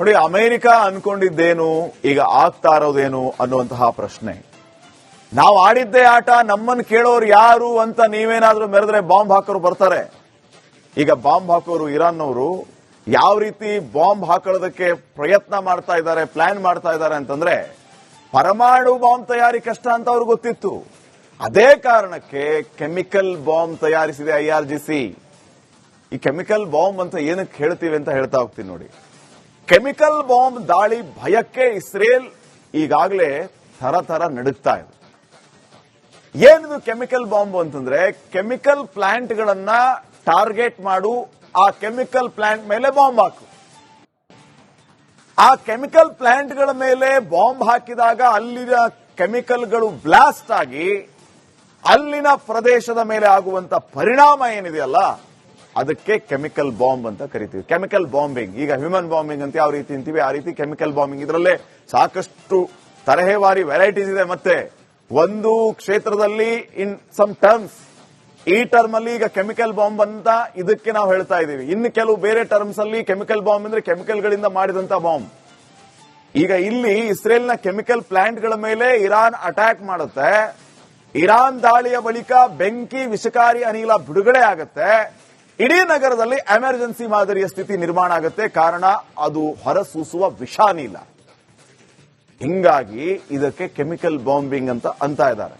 ನೋಡಿ, ಅಮೆರಿಕ ಅನ್ಕೊಂಡಿದ್ದೇನು, ಈಗ ಆಗ್ತಾ ಇರೋದೇನು ಅನ್ನುವಂತಹ ಪ್ರಶ್ನೆ. ನಾವು ಆಡಿದ್ದೇ ಆಟ, ನಮ್ಮನ್ನು ಕೇಳೋರು ಯಾರು ಅಂತ ನೀವೇನಾದ್ರೂ ಮೆರೆದ್ರೆ ಬಾಂಬ್ ಹಾಕೋರು ಬರ್ತಾರೆ. ಈಗ ಬಾಂಬ್ ಹಾಕೋರು ಇರಾನ್ನವರು ಯಾವ ರೀತಿ ಬಾಂಬ್ ಹಾಕೊಳ್ಳೋದಕ್ಕೆ ಪ್ರಯತ್ನ ಮಾಡ್ತಾ ಇದ್ದಾರೆ, ಪ್ಲಾನ್ ಮಾಡ್ತಾ ಇದ್ದಾರೆ ಅಂತಂದ್ರೆ, ಪರಮಾಣು ಬಾಂಬ್ ತಯಾರಿ ಕಷ್ಟ ಅಂತ ಅವ್ರಿಗೆ ಗೊತ್ತಿತ್ತು. ಅದೇ ಕಾರಣಕ್ಕೆ ಕೆಮಿಕಲ್ ಬಾಂಬ್ ತಯಾರಿಸಿದೆ IRGC. ಈ ಕೆಮಿಕಲ್ ಬಾಂಬ್ ಅಂತ ಏನಕ್ಕೆ ಹೇಳ್ತೀವಿ ಅಂತ ಹೇಳ್ತಾ ಹೋಗ್ತೀನಿ ನೋಡಿ. ಕೆಮಿಕಲ್ ಬಾಂಬ್ ದಾಳಿ ಭಯಕ್ಕೆ ಇಸ್ರೇಲ್ ಈಗಾಗಲೇ ಥರ ನಡುಗ್ತಾ ಇದೆ. ಏನಿದು ಕೆಮಿಕಲ್ ಬಾಂಬ್ ಅಂತಂದ್ರೆ, ಕೆಮಿಕಲ್ ಪ್ಲಾಂಟ್ಗಳನ್ನ ಟಾರ್ಗೆಟ್ ಮಾಡು, ಆ ಕೆಮಿಕಲ್ ಪ್ಲಾಂಟ್ ಮೇಲೆ ಬಾಂಬ್ ಹಾಕು. ಆ ಕೆಮಿಕಲ್ ಪ್ಲಾಂಟ್ಗಳ ಮೇಲೆ ಬಾಂಬ್ ಹಾಕಿದಾಗ ಅಲ್ಲಿನ ಕೆಮಿಕಲ್ಗಳು ಬ್ಲಾಸ್ಟ್ ಆಗಿ ಅಲ್ಲಿನ ಪ್ರದೇಶದ ಮೇಲೆ ಆಗುವಂತ ಪರಿಣಾಮ ಏನಿದೆಯಲ್ಲ, ಅದಕ್ಕೆ ಕೆಮಿಕಲ್ ಬಾಂಬ್ ಅಂತ ಕರಿತೀವಿ. ಕೆಮಿಕಲ್ ಬಾಂಬಿಂಗ್, ಈಗ ಹ್ಯೂಮನ್ ಬಾಂಬಿಂಗ್ ಅಂತ ಯಾವ ರೀತಿ ಅಂತೀವಿ ಆ ರೀತಿ ಕೆಮಿಕಲ್ ಬಾಂಬಿಂಗ್. ಇದರಲ್ಲೇ ಸಾಕಷ್ಟು ತರಹೇವಾರಿ ವೆರೈಟೀಸ್ ಇದೆ. ಮತ್ತೆ ಒಂದು ಕ್ಷೇತ್ರದಲ್ಲಿ ಇನ್ ಸಮ್ ಟರ್ಮ್ಸ್, ಈ ಟರ್ಮ್ ಅಲ್ಲಿ ಈಗ ಕೆಮಿಕಲ್ ಬಾಂಬ್ ಅಂತ ಇದಕ್ಕೆ ನಾವು ಹೇಳ್ತಾ ಇದೀವಿ. ಇನ್ನು ಕೆಲವು ಬೇರೆ ಟರ್ಮ್ಸ್ ಅಲ್ಲಿ ಕೆಮಿಕಲ್ ಬಾಂಬ್ ಅಂದ್ರೆ ಕೆಮಿಕಲ್ಗಳಿಂದ ಮಾಡಿದಂತ ಬಾಂಬ್. ಈಗ ಇಲ್ಲಿ ಇಸ್ರೇಲ್ನ ಕೆಮಿಕಲ್ ಪ್ಲಾಂಟ್ಗಳ ಮೇಲೆ ಇರಾನ್ ಅಟ್ಯಾಕ್ ಮಾಡುತ್ತೆ. ಇರಾನ್ ದಾಳಿಯ ಬಳಿಕ ಬೆಂಕಿ ವಿಷಕಾರಿ ಅನಿಲ ಬಿಡುಗಡೆ ಆಗುತ್ತೆ. ಇಡೀ ನಗರದಲ್ಲಿ ಎಮರ್ಜೆನ್ಸಿ ಮಾದರಿಯ ಸ್ಥಿತಿ ನಿರ್ಮಾಣ ಆಗುತ್ತೆ. ಕಾರಣ ಅದು ಹೊರಸೂಸುವ ವಿಷಾನಿಲ. ಹಿಂಗಾಗಿ ಇದಕ್ಕೆ ಕೆಮಿಕಲ್ ಬಾಂಬಿಂಗ್ ಅಂತ ಇದ್ದಾರೆ.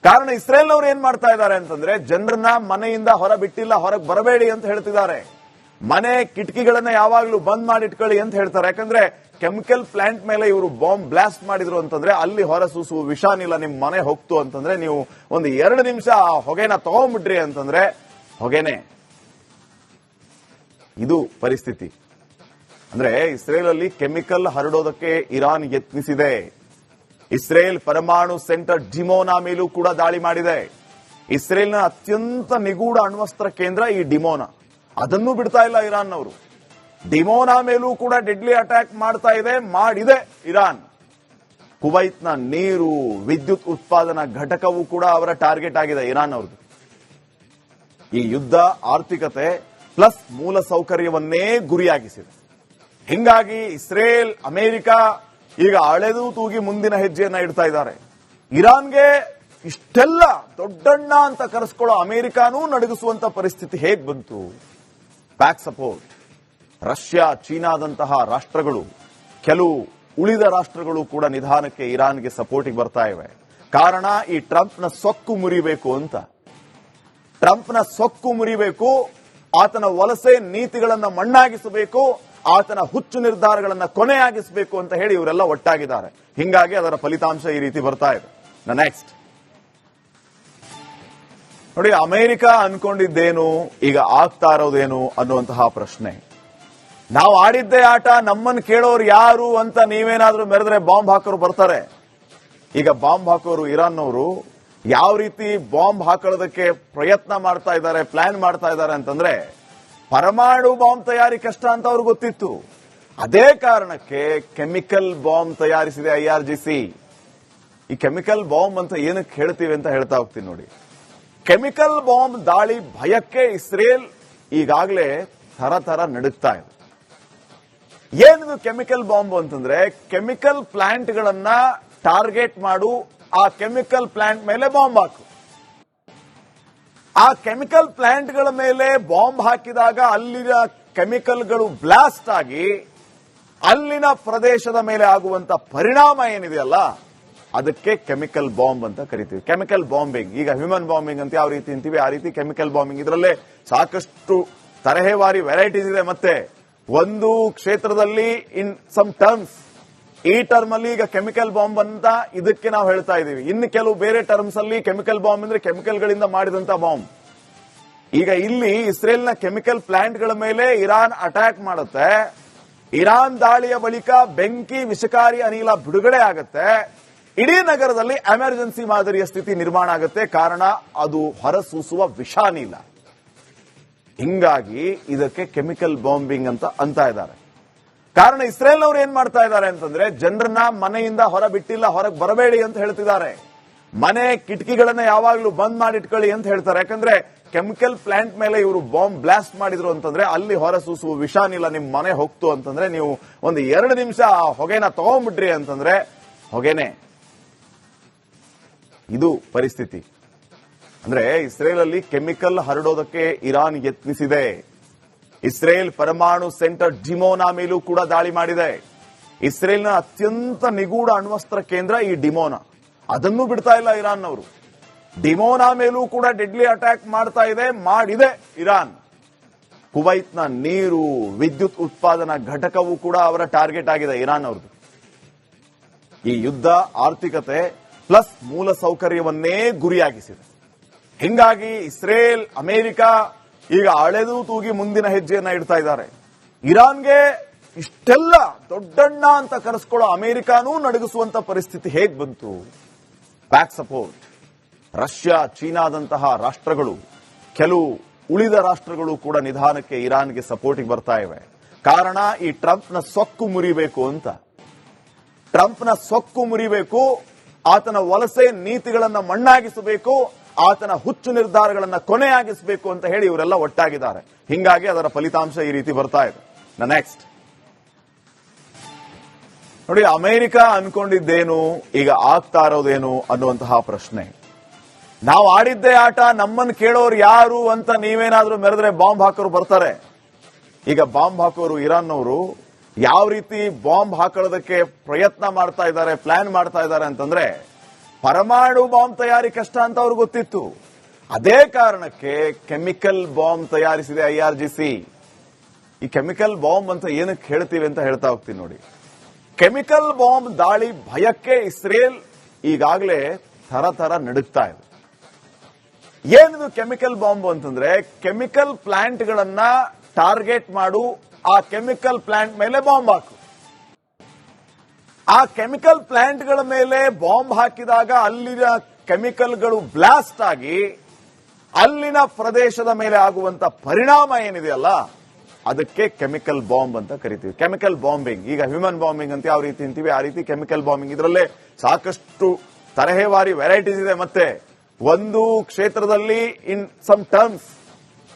ಕಾರಣ ಇಸ್ರೇಲ್ನವರು ಏನ್ ಮಾಡ್ತಾ ಇದ್ದಾರೆ ಅಂತಂದ್ರೆ, ಜನರನ್ನ ಮನೆಯಿಂದ ಹೊರ ಬಿಟ್ಟಿಲ್ಲ, ಹೊರಗೆ ಬರಬೇಡಿ ಅಂತ ಹೇಳ್ತಿದ್ದಾರೆ. ಮನೆ ಕಿಟಕಿಗಳನ್ನ ಯಾವಾಗ್ಲೂ ಬಂದ್ ಮಾಡಿಟ್ಕೊಳ್ಳಿ ಅಂತ ಹೇಳ್ತಾರೆ. ಯಾಕಂದ್ರೆ ಕೆಮಿಕಲ್ ಪ್ಲಾಂಟ್ ಮೇಲೆ ಇವರು ಬಾಂಬ್ ಬ್ಲಾಸ್ಟ್ ಮಾಡಿದ್ರು ಅಂತಂದ್ರೆ, ಅಲ್ಲಿ ಹೊರಸೂಸುವ ವಿಷಾನಿಲ ನಿಮ್ ಮನೆ ಹೋಗ್ತು ಅಂತಂದ್ರೆ, ನೀವು ಒಂದು 2 ನಿಮಿಷ ಆ ಹೊಗೆನ ತಗೊಂಡ್ಬಿಟ್ರಿ ಅಂತಂದ್ರೆ ಹೊಗೆನೆ. ಇದು ಪರಿಸ್ಥಿತಿ. ಅಂದ್ರೆ ಇಸ್ರೇಲ್ ಅಲ್ಲಿ ಕೆಮಿಕಲ್ ಹರಡೋದಕ್ಕೆ ಇರಾನ್ ಯತ್ನಿಸಿದೆ. ಇಸ್ರೇಲ್ ಪರಮಾಣು ಸೆಂಟರ್ ಡಿಮೋನಾ ಮೇಲೂ ಕೂಡ ದಾಳಿ ಮಾಡಿದೆ. ಇಸ್ರೇಲ್ನ ಅತ್ಯಂತ ನಿಗೂಢ ಅಣ್ವಸ್ತ್ರ ಕೇಂದ್ರ ಈ ಡಿಮೋನಾ, ಅದನ್ನೂ ಬಿಡ್ತಾ ಇಲ್ಲ ಇರಾನ್ನವರು. ಡಿಮೋನಾ ಮೇಲೂ ಕೂಡ ಡೆಡ್ಲಿ ಅಟ್ಯಾಕ್ ಮಾಡಿದೆ ಇರಾನ್. ಕುವೈತ್ನ ನೀರು, ವಿದ್ಯುತ್ ಉತ್ಪಾದನಾ ಘಟಕವೂ ಕೂಡ ಅವರ ಟಾರ್ಗೆಟ್ ಆಗಿದೆ ಇರಾನ್ ಅವ್ರದ್ದು. ಈ ಯುದ್ಧ ಆರ್ಥಿಕತೆ ಪ್ಲಸ್ ಮೂಲ ಸೌಕರ್ಯವನ್ನೇ ಗುರಿಯಾಗಿಸಿದೆ. ಹಿಂಗಾಗಿ ಇಸ್ರೇಲ್, ಅಮೆರಿಕ ಈಗ ಅಳೆದು ತೂಗಿ ಮುಂದಿನ ಹೆಜ್ಜೆಯನ್ನ ಇಡ್ತಾ ಇದ್ದಾರೆ. ಇರಾನ್ಗೆ ಇಷ್ಟೆಲ್ಲ ದೊಡ್ಡಣ್ಣ ಅಂತ ಕರೆಸ್ಕೊಳ್ಳೋ ಅಮೆರಿಕಾನೂ ನಡುಗಿಸುವಂತ ಪರಿಸ್ಥಿತಿ ಹೇಗ್ ಬಂತು? Back support. ರಷ್ಯಾ, ಚೀನಾದಂತಹ ರಾಷ್ಟ್ರಗಳು, ಕೆಲವು ಉಳಿದ ರಾಷ್ಟ್ರಗಳು ಕೂಡ ನಿಧಾನಕ್ಕೆ ಇರಾನ್ಗೆ ಸಪೋರ್ಟಿಗೆ ಬರ್ತಾ ಇವೆ. ಕಾರಣ ಈ ಟ್ರಂಪ್ನ ಸೊಕ್ಕು ಮುರಿಬೇಕು ಅಂತ. ಟ್ರಂಪ್ನ ಸೊಕ್ಕು ಮುರಿಬೇಕು, ಆತನ ವಲಸೆ ನೀತಿಗಳನ್ನ ಮಣ್ಣಾಗಿಸಬೇಕು, ಆತನ ಹುಚ್ಚು ನಿರ್ಧಾರಗಳನ್ನ ಕೊನೆಯಾಗಿಸಬೇಕು ಅಂತ ಹೇಳಿ ಇವರೆಲ್ಲ ಒಟ್ಟಾಗಿದ್ದಾರೆ. ಹಿಂಗಾಗಿ ಅದರ ಫಲಿತಾಂಶ ಈ ರೀತಿ ಬರ್ತಾ ಇದೆ. ನೆಕ್ಸ್ಟ್ ನೋಡಿ, ಅಮೆರಿಕ ಅನ್ಕೊಂಡಿದ್ದೇನು, ಈಗ ಆಗ್ತಾ ಇರೋದೇನು ಅನ್ನುವಂತಹ ಪ್ರಶ್ನೆ. ನಾವು ಆಡಿದ್ದೇ ಆಟ, ನಮ್ಮನ್ನು ಕೇಳೋರು ಯಾರು ಅಂತ ನೀವೇನಾದ್ರೂ ಮೆರೆದ್ರೆ ಬಾಂಬ್ ಹಾಕೋರು ಬರ್ತಾರೆ. ಈಗ ಬಾಂಬ್ ಹಾಕೋರು ಇರಾನ್ನವರು ಯಾವ ರೀತಿ ಬಾಂಬ್ ಹಾಕೊಳ್ಳೋದಕ್ಕೆ ಪ್ರಯತ್ನ ಮಾಡ್ತಾ ಇದ್ದಾರೆ, ಪ್ಲಾನ್ ಮಾಡ್ತಾ ಇದ್ದಾರೆ ಅಂತಂದ್ರೆ, ಪರಮಾಣು ಬಾಂಬ್ ತಯಾರಿ ಕಷ್ಟ ಅಂತ ಅವ್ರಿಗೆ ಗೊತ್ತಿತ್ತು. ಅದೇ ಕಾರಣಕ್ಕೆ ಕೆಮಿಕಲ್ ಬಾಂಬ್ ತಯಾರಿಸಿದೆ IRGC. ಈ ಕೆಮಿಕಲ್ ಬಾಂಬ್ ಅಂತ ಏನಕ್ಕೆ ಹೇಳ್ತೀವಿ ಅಂತ ಹೇಳ್ತಾ ಹೋಗ್ತೀನಿ ನೋಡಿ. ಕೆಮಿಕಲ್ ಬಾಂಬ್ ದಾಳಿ ಭಯಕ್ಕೆ ಇಸ್ರೇಲ್ ಈಗಾಗಲೇ ಥರ ನಡುಗ್ತಾ ಇದೆ. ಏನಿದು ಕೆಮಿಕಲ್ ಬಾಂಬ್ ಅಂತಂದ್ರೆ, ಕೆಮಿಕಲ್ ಪ್ಲಾಂಟ್ಗಳನ್ನ ಟಾರ್ಗೆಟ್ ಮಾಡು, ಆ ಕೆಮಿಕಲ್ ಪ್ಲಾಂಟ್ ಮೇಲೆ ಬಾಂಬ್ ಹಾಕು. ಆ ಕೆಮಿಕಲ್ ಪ್ಲಾಂಟ್ಗಳ ಮೇಲೆ ಬಾಂಬ್ ಹಾಕಿದಾಗ ಅಲ್ಲಿನ ಕೆಮಿಕಲ್ಗಳು ಬ್ಲಾಸ್ಟ್ ಆಗಿ ಅಲ್ಲಿನ ಪ್ರದೇಶದ ಮೇಲೆ ಆಗುವಂತ ಪರಿಣಾಮ ಏನಿದೆಯಲ್ಲ, ಅದಕ್ಕೆ ಕೆಮಿಕಲ್ ಬಾಂಬ್ ಅಂತ ಕರಿತೀವಿ. ಕೆಮಿಕಲ್ ಬಾಂಬಿಂಗ್, ಈಗ ಹ್ಯೂಮನ್ ಬಾಂಬಿಂಗ್ ಅಂತ ಯಾವ ರೀತಿ ಅಂತೀವಿ ಆ ರೀತಿ ಕೆಮಿಕಲ್ ಬಾಂಬಿಂಗ್. ಇದರಲ್ಲೇ ಸಾಕಷ್ಟು ತರಹೇವಾರಿ ವೆರೈಟೀಸ್ ಇದೆ. ಮತ್ತೆ ಒಂದು ಕ್ಷೇತ್ರದಲ್ಲಿ ಇನ್ ಸಮ್ ಟರ್ಮ್ಸ್, ಈ ಟರ್ಮ್ ಅಲ್ಲಿ ಈಗ ಕೆಮಿಕಲ್ ಬಾಂಬ್ ಅಂತ ಇದಕ್ಕೆ ನಾವು ಹೇಳ್ತಾ ಇದೀವಿ. ಇನ್ನು ಕೆಲವು ಬೇರೆ ಟರ್ಮ್ಸ್ ಅಲ್ಲಿ ಕೆಮಿಕಲ್ ಬಾಂಬ್ ಅಂದ್ರೆ ಕೆಮಿಕಲ್ಗಳಿಂದ ಮಾಡಿದಂತ ಬಾಂಬ್. ಈಗ ಇಲ್ಲಿ ಇಸ್ರೇಲ್ನ ಕೆಮಿಕಲ್ ಪ್ಲಾಂಟ್ಗಳ ಮೇಲೆ ಇರಾನ್ ಅಟ್ಯಾಕ್ ಮಾಡುತ್ತೆ. ಇರಾನ್ ದಾಳಿಯ ಬಳಿಕ ಬೆಂಕಿ ವಿಷಕಾರಿ ಅನಿಲ ಬಿಡುಗಡೆ ಆಗುತ್ತೆ. ಇಡೀ ನಗರದಲ್ಲಿ ಎಮರ್ಜೆನ್ಸಿ ಮಾದರಿಯ ಸ್ಥಿತಿ ನಿರ್ಮಾಣ ಆಗುತ್ತೆ. ಕಾರಣ ಅದು ಹೊರಸೂಸುವ ವಿಷಾನಿಲ. ಹಿಂಗಾಗಿ ಇದಕ್ಕೆ ಕೆಮಿಕಲ್ ಬಾಂಬಿಂಗ್ ಅಂತ ಇದ್ದಾರೆ. ಕಾರಣ ಇಸ್ರೇಲ್ನವರು ಏನ್ ಮಾಡ್ತಾ ಇದ್ದಾರೆ ಅಂತಂದ್ರೆ, ಜನರನ್ನ ಮನೆಯಿಂದ ಹೊರ ಬಿಟ್ಟಿಲ್ಲ, ಹೊರಗೆ ಬರಬೇಡಿ ಅಂತ ಹೇಳ್ತಿದ್ದಾರೆ. ಮನೆ ಕಿಟಕಿಗಳನ್ನ ಯಾವಾಗ್ಲೂ ಬಂದ್ ಮಾಡಿಟ್ಕೊಳ್ಳಿ ಅಂತ ಹೇಳ್ತಾರೆ. ಯಾಕಂದ್ರೆ ಕೆಮಿಕಲ್ ಪ್ಲಾಂಟ್ ಮೇಲೆ ಇವರು ಬಾಂಬ್ ಬ್ಲಾಸ್ಟ್ ಮಾಡಿದ್ರು ಅಂತಂದ್ರೆ ಅಲ್ಲಿ ಹೊರಸೂಸುವ ವಿಷಾನಿಲ ನಿಮ್ ಮನೆ ಹೋಗ್ತು ಅಂತಂದ್ರೆ ನೀವು ಒಂದು 2 ನಿಮಿಷ ಆ ಹೊಗೆನ ತಗೊಂಡ್ಬಿಟ್ರಿ ಅಂತಂದ್ರೆ ಹೊಗೆನೆ. ಇದು ಪರಿಸ್ಥಿತಿ. ಅಂದ್ರೆ ಇಸ್ರೇಲ್ ಅಲ್ಲಿ ಕೆಮಿಕಲ್ ಹರಡೋದಕ್ಕೆ ಇರಾನ್ ಯತ್ನಿಸಿದೆ. ಇಸ್ರೇಲ್ ಪರಮಾಣು ಸೆಂಟರ್ ಡಿಮೋನಾ ಮೇಲೂ ಕೂಡ ದಾಳಿ ಮಾಡಿದೆ. ಇಸ್ರೇಲ್ನ ಅತ್ಯಂತ ನಿಗೂಢ ಅಣ್ವಸ್ತ್ರ ಕೇಂದ್ರ ಈ ಡಿಮೋನಾ, ಅದನ್ನು ಬಿಡ್ತಾ ಇಲ್ಲ ಇರಾನ್ನವರು. ಡಿಮೋನಾ ಮೇಲೂ ಕೂಡ ಡೆಡ್ಲಿ ಅಟ್ಯಾಕ್ ಮಾಡ್ತಾ ಮಾಡಿದೆ ಇರಾನ್. ಕುವೈತ್ನ ನೀರು, ವಿದ್ಯುತ್ ಉತ್ಪಾದನಾ ಘಟಕವೂ ಕೂಡ ಅವರ ಟಾರ್ಗೆಟ್ ಆಗಿದೆ ಇರಾನ್ ಅವ್ರದ್ದು. ಈ ಯುದ್ಧ ಆರ್ಥಿಕತೆ ಪ್ಲಸ್ ಮೂಲ ಸೌಕರ್ಯವನ್ನೇ ಗುರಿಯಾಗಿಸಿದೆ. ಹಿಂಗಾಗಿ ಇಸ್ರೇಲ್, ಅಮೆರಿಕ ಈಗ ಅಳೆದು ತೂಗಿ ಮುಂದಿನ ಹೆಜ್ಜೆಯನ್ನ ಇಡ್ತಾ ಇದ್ದಾರೆ. ಇರಾನ್ಗೆ ಇಷ್ಟೆಲ್ಲ ದೊಡ್ಡಣ್ಣ ಅಂತ ಕರೆಸ್ಕೊಳ್ಳೋ ಅಮೆರಿಕಾನೂ ನಡುಗಿಸುವಂತ ಪರಿಸ್ಥಿತಿ ಹೇಗ್ ಬಂತು? Back support. ರಷ್ಯಾ, ಚೀನಾದಂತಹ ರಾಷ್ಟ್ರಗಳು, ಕೆಲವು ಉಳಿದ ರಾಷ್ಟ್ರಗಳು ಕೂಡ ನಿಧಾನಕ್ಕೆ ಇರಾನ್ಗೆ ಸಪೋರ್ಟಿಗೆ ಬರ್ತಾ ಇವೆ. ಕಾರಣ ಈ ಟ್ರಂಪ್ನ ಸೊಕ್ಕು ಮುರಿಬೇಕು ಅಂತ. ಟ್ರಂಪ್ನ ಸೊಕ್ಕು ಮುರಿಬೇಕು, ಆತನ ವಲಸೆ ನೀತಿಗಳನ್ನ ಮಣ್ಣಾಗಿಸಬೇಕು, ಆತನ ಹುಚ್ಚು ನಿರ್ಧಾರಗಳನ್ನ ಕೊನೆಯಾಗಿಸಬೇಕು ಅಂತ ಹೇಳಿ ಇವರೆಲ್ಲ ಒಟ್ಟಾಗಿದ್ದಾರೆ. ಹಿಂಗಾಗಿ ಅದರ ಫಲಿತಾಂಶ ಈ ರೀತಿ ಬರ್ತಾ ಇದೆ. ನೆಕ್ಸ್ಟ್ ನೋಡಿ, ಅಮೆರಿಕ ಅನ್ಕೊಂಡಿದ್ದೇನು, ಈಗ ಆಗ್ತಾ ಇರೋದೇನು ಅನ್ನುವಂತಹ ಪ್ರಶ್ನೆ. ನಾವು ಆಡಿದ್ದೇ ಆಟ, ನಮ್ಮನ್ನು ಕೇಳೋರು ಯಾರು ಅಂತ ನೀವೇನಾದ್ರೂ ಮೆರೆದ್ರೆ ಬಾಂಬ್ ಹಾಕೋರು ಬರ್ತಾರೆ. ಈಗ ಬಾಂಬ್ ಹಾಕೋರು ಇರಾನ್ನವರು ಯಾವ ರೀತಿ ಬಾಂಬ್ ಹಾಕೊಳ್ಳೋದಕ್ಕೆ ಪ್ರಯತ್ನ ಮಾಡ್ತಾ ಇದ್ದಾರೆ, ಪ್ಲಾನ್ ಮಾಡ್ತಾ ಇದ್ದಾರೆ ಅಂತಂದ್ರೆ, ಪರಮಾಣು ಬಾಂಬ್ ತಯಾರಿ ಕಷ್ಟ ಅಂತ ಅವ್ರಿಗೆ ಗೊತ್ತಿತ್ತು. ಅದೇ ಕಾರಣಕ್ಕೆ ಕೆಮಿಕಲ್ ಬಾಂಬ್ ತಯಾರಿಸಿದೆ IRGC. ಈ ಕೆಮಿಕಲ್ ಬಾಂಬ್ ಅಂತ ಏನಕ್ಕೆ ಹೇಳ್ತೀವಿ ಅಂತ ಹೇಳ್ತಾ ಹೋಗ್ತೀನಿ ನೋಡಿ. ಕೆಮಿಕಲ್ ಬಾಂಬ್ ದಾಳಿ ಭಯಕ್ಕೆ ಇಸ್ರೇಲ್ ಈಗಾಗಲೇ ಥರ ನಡುಗ್ತಾ ಇದೆ. ಏನಿದು ಕೆಮಿಕಲ್ ಬಾಂಬ್ ಅಂತಂದ್ರೆ, ಕೆಮಿಕಲ್ ಪ್ಲಾಂಟ್ಗಳನ್ನ ಟಾರ್ಗೆಟ್ ಮಾಡು, ಆ ಕೆಮಿಕಲ್ ಪ್ಲಾಂಟ್ ಮೇಲೆ ಬಾಂಬ್ ಹಾಕು. ಆ ಕೆಮಿಕಲ್ ಪ್ಲಾಂಟ್ಗಳ ಮೇಲೆ ಬಾಂಬ್ ಹಾಕಿದಾಗ ಅಲ್ಲಿನ ಕೆಮಿಕಲ್ಗಳು ಬ್ಲಾಸ್ಟ್ ಆಗಿ ಅಲ್ಲಿನ ಪ್ರದೇಶದ ಮೇಲೆ ಆಗುವಂತ ಪರಿಣಾಮ ಏನಿದೆಯಲ್ಲ, ಅದಕ್ಕೆ ಕೆಮಿಕಲ್ ಬಾಂಬ್ ಅಂತ ಕರಿತೀವಿ. ಕೆಮಿಕಲ್ ಬಾಂಬಿಂಗ್, ಈಗ ಹ್ಯೂಮನ್ ಬಾಂಬಿಂಗ್ ಅಂತ ಯಾವ ರೀತಿ ಅಂತೀವಿ ಆ ರೀತಿ ಕೆಮಿಕಲ್ ಬಾಂಬಿಂಗ್. ಇದರಲ್ಲೇ ಸಾಕಷ್ಟು ತರಹೇವಾರಿ ವೆರೈಟೀಸ್ ಇದೆ. ಮತ್ತೆ ಒಂದು ಕ್ಷೇತ್ರದಲ್ಲಿ ಇನ್ ಸಮ್ ಟರ್ಮ್ಸ್,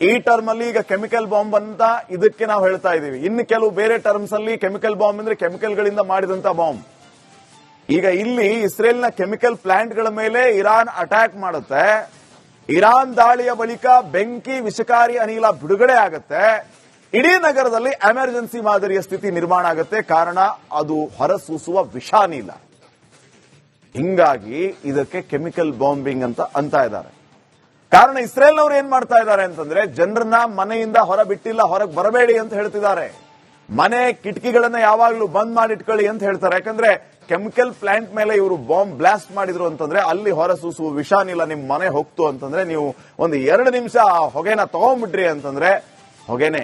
ಈ ಟರ್ಮ್ ಅಲ್ಲಿ ಈಗ ಕೆಮಿಕಲ್ ಬಾಂಬ್ ಅಂತ ಇದಕ್ಕೆ ನಾವು ಹೇಳ್ತಾ ಇದೀವಿ. ಇನ್ನು ಕೆಲವು ಬೇರೆ ಟರ್ಮ್ಸ್ ಅಲ್ಲಿ ಕೆಮಿಕಲ್ ಬಾಂಬ್ ಅಂದ್ರೆ ಕೆಮಿಕಲ್ಗಳಿಂದ ಮಾಡಿದಂತ ಬಾಂಬ್. ಈಗ ಇಲ್ಲಿ ಇಸ್ರೇಲ್ನ ಕೆಮಿಕಲ್ ಪ್ಲಾಂಟ್ಗಳ ಮೇಲೆ ಇರಾನ್ ಅಟ್ಯಾಕ್ ಮಾಡುತ್ತೆ. ಇರಾನ್ ದಾಳಿಯ ಬಳಿಕ ಬೆಂಕಿ, ವಿಷಕಾರಿ ಅನಿಲ ಬಿಡುಗಡೆ ಆಗುತ್ತೆ. ಇಡೀ ನಗರದಲ್ಲಿ ಎಮರ್ಜೆನ್ಸಿ ಮಾದರಿಯ ಸ್ಥಿತಿ ನಿರ್ಮಾಣ ಆಗುತ್ತೆ. ಕಾರಣ ಅದು ಹೊರಸೂಸುವ ವಿಷಾನಿಲ. ಹಿಂಗಾಗಿ ಇದಕ್ಕೆ ಕೆಮಿಕಲ್ ಬಾಂಬಿಂಗ್ ಅಂತ ಇದ್ದಾರೆ. ಕಾರಣ ಇಸ್ರೇಲ್ನವರು ಏನ್ ಮಾಡ್ತಾ ಇದ್ದಾರೆ ಅಂತಂದ್ರೆ, ಜನರನ್ನ ಮನೆಯಿಂದ ಹೊರ ಬಿಟ್ಟಿಲ್ಲ, ಹೊರಗೆ ಬರಬೇಡಿ ಅಂತ ಹೇಳ್ತಿದ್ದಾರೆ. ಮನೆ ಕಿಟಕಿಗಳನ್ನ ಯಾವಾಗಲೂ ಬಂದ್ ಮಾಡಿಟ್ಕೊಳ್ಳಿ ಅಂತ ಹೇಳ್ತಾರೆ. ಯಾಕಂದ್ರೆ ಕೆಮಿಕಲ್ ಪ್ಲಾಂಟ್ ಮೇಲೆ ಇವರು ಬಾಂಬ್ ಬ್ಲಾಸ್ಟ್ ಮಾಡಿದ್ರು ಅಂತಂದ್ರೆ ಅಲ್ಲಿ ಹೊರಸೂಸುವ ವಿಷಾನಿಲ ನಿಮ್ ಮನೆ ಹೋಗ್ತು ಅಂತಂದ್ರೆ ನೀವು ಒಂದು 2 ನಿಮಿಷ ಆ ಹೊಗೆನ ತಗೊಂಡ್ಬಿಟ್ರಿ ಅಂತಂದ್ರೆ ಹೊಗೆನೆ.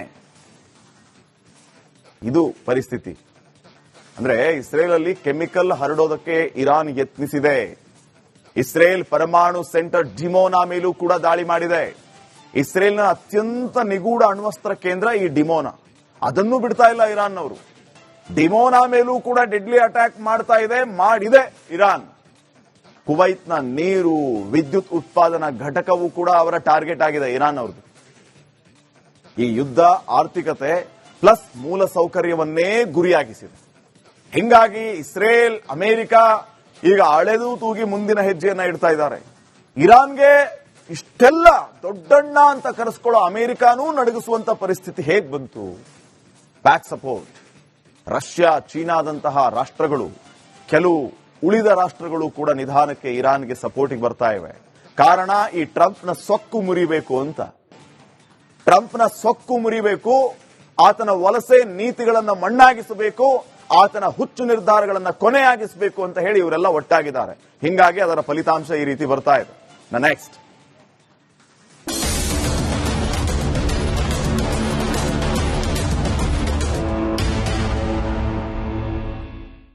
ಇದು ಪರಿಸ್ಥಿತಿ. ಅಂದ್ರೆ ಇಸ್ರೇಲ್ ಅಲ್ಲಿ ಕೆಮಿಕಲ್ ಹರಡೋದಕ್ಕೆ ಇರಾನ್ ಯತ್ನಿಸಿದೆ. ಇಸ್ರೇಲ್ ಪರಮಾಣು ಸೆಂಟರ್ ಡಿಮೋನಾ ಮೇಲೂ ಕೂಡ ದಾಳಿ ಮಾಡಿದೆ. ಇಸ್ರೇಲ್ನ ಅತ್ಯಂತ ನಿಗೂಢ ಅಣ್ವಸ್ತ್ರ ಕೇಂದ್ರ ಈ ಡಿಮೋನಾ, ಅದನ್ನು ಬಿಡ್ತಾ ಇಲ್ಲ ಇರಾನ್ನವರು. ಡಿಮೋನಾ ಮೇಲೂ ಕೂಡ ಡೆಡ್ಲಿ ಅಟ್ಯಾಕ್ ಮಾಡಿದೆ ಇರಾನ್. ಕುವೈತ್ನ ನೀರು, ವಿದ್ಯುತ್ ಉತ್ಪಾದನಾ ಘಟಕವೂ ಕೂಡ ಅವರ ಟಾರ್ಗೆಟ್ ಆಗಿದೆ ಇರಾನ್ ಅವ್ರದ್ದು. ಈ ಯುದ್ಧ ಆರ್ಥಿಕತೆ ಪ್ಲಸ್ ಮೂಲ ಸೌಕರ್ಯವನ್ನೇ ಗುರಿಯಾಗಿಸಿದೆ. ಹಿಂಗಾಗಿ ಇಸ್ರೇಲ್, ಅಮೆರಿಕ ಈಗ ಅಳೆದು ತೂಗಿ ಮುಂದಿನ ಹೆಜ್ಜೆಯನ್ನ ಇಡ್ತಾ ಇದ್ದಾರೆ. ಇರಾನ್ಗೆ ಇಷ್ಟೆಲ್ಲ ದೊಡ್ಡಣ್ಣ ಅಂತ ಕರೆಸ್ಕೊಳ್ಳೋ ಅಮೆರಿಕಾನೂ ನಡುಗಿಸುವಂತ ಪರಿಸ್ಥಿತಿ ಹೇಗ್ ಬಂತು? Back support. ರಷ್ಯಾ, ಚೀನಾದಂತಹ ರಾಷ್ಟ್ರಗಳು, ಕೆಲವು ಉಳಿದ ರಾಷ್ಟ್ರಗಳು ಕೂಡ ನಿಧಾನಕ್ಕೆ ಇರಾನ್ಗೆ ಸಪೋರ್ಟಿಗೆ ಬರ್ತಾ ಇವೆ. ಕಾರಣ ಈ ಟ್ರಂಪ್ನ ಸೊಕ್ಕು ಮುರಿಬೇಕು ಅಂತ. ಟ್ರಂಪ್ನ ಸೊಕ್ಕು ಮುರಿಬೇಕು, ಆತನ ವಲಸೆ ನೀತಿಗಳನ್ನ ಮಣ್ಣಾಗಿಸಬೇಕು, ಆತನ ಹುಚ್ಚು ನಿರ್ಧಾರಗಳನ್ನ ಕೊನೆಯಾಗಿಸಬೇಕು ಅಂತ ಹೇಳಿ ಇವರೆಲ್ಲ ಒಟ್ಟಾಗಿದ್ದಾರೆ. ಹಿಂಗಾಗಿ ಅದರ ಫಲಿತಾಂಶ ಈ ರೀತಿ ಬರ್ತಾ ಇದೆ. ನೆಕ್ಸ್ಟ್